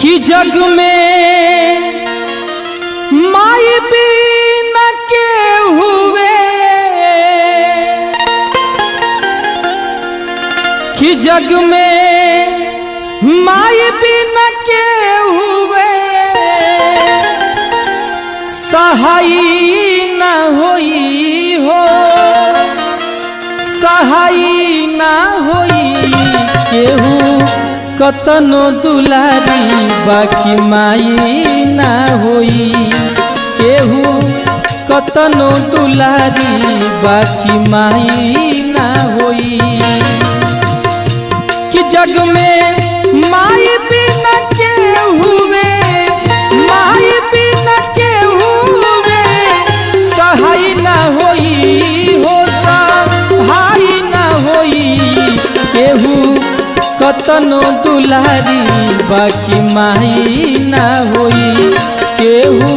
कि जग में माई बिना के हुए, कि जग में माई बिना के हुए सहाय न होई हो, सहाय न होई केहू कतनो दुलारी बाकी माई ना होई, केहू कतनो दुलारी बाकी माई ना होई। कि जग में माई बिना के हुए, माई बिना के हुए सहाय ना होई हो, सहाय ना होई केहू कतनो दुलारी बाकी माई ना होई, केहू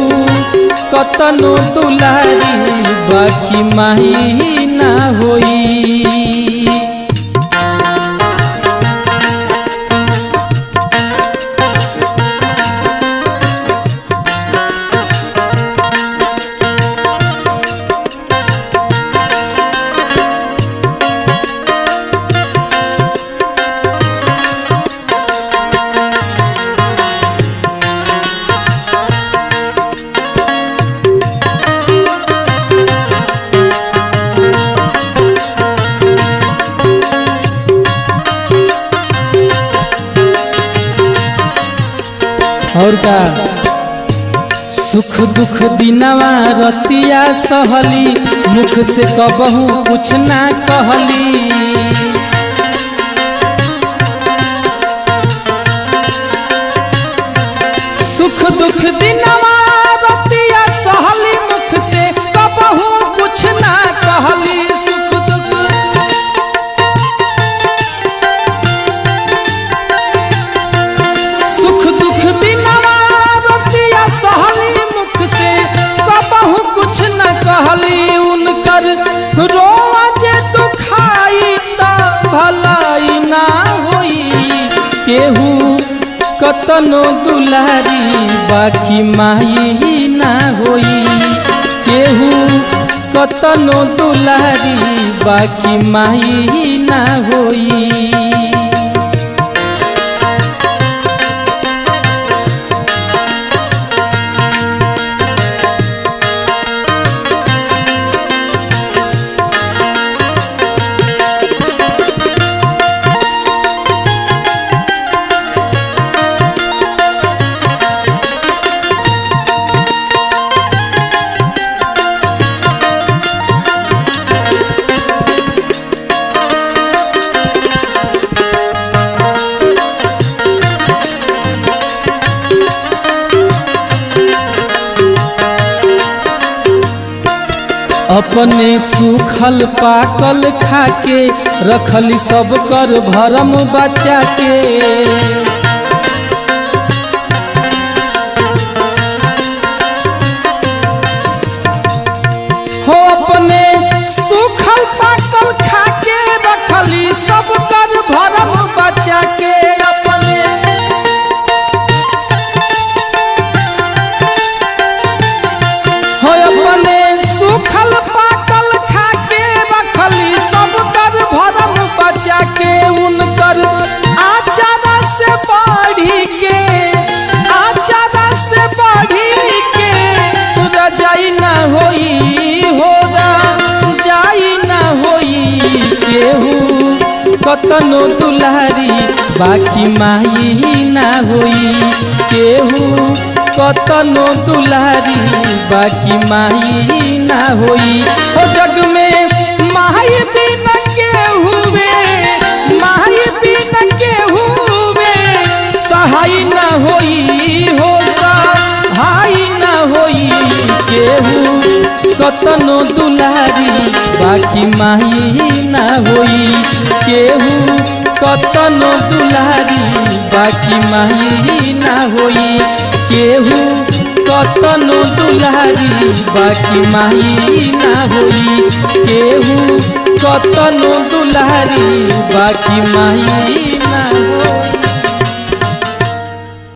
कतनो दुलारी बाकी माई ना होई। और का सुख दुख दिनवा रतिया सहली, मुख से कबहू कुछ ना कहली। सुख दुख दिनवा रतिया सहली, मुख से कबहू कुछ ना कहली। सुख दुख दिनवा रतिया सहली, मुख से कबहू कुछ न कहली। उनकर रोआ जे तू खाई त भलाई ना होई, केहू कतनो दुलारी बाकी माई ना होई, केहू कतनो दुलारी बाकी माई ना होई। अपने सूखल पाकल खाके रखली सब कर भरम बचा के। हो अपने सूखल पाकल खाके रखली सब कर भरम बचा के। अपने हो अपने सूखल पाकल खाके रखली सब कर भरम बचा के। उनकर आचारा से बढ़ी के, आचारा से बढ़ी के रजाई ना होई हो, रजाई ना होई केहू कतनो दुलारी बाकी माई ना होई, केहू कतनो दुलारी बाकी माई ना होई। हो जग में माई बिना के हुए, माई बिना के हुए सहाय ना होई हो, सहाय ना होई केहू कतनो दुलारी बाकी माई ना होई, केहू कतनो दुलारी बाकी माई ना होई, केहू कतनो दुलारी बाकी माई ना होई, केहू कतनो दुलारी बाकी माई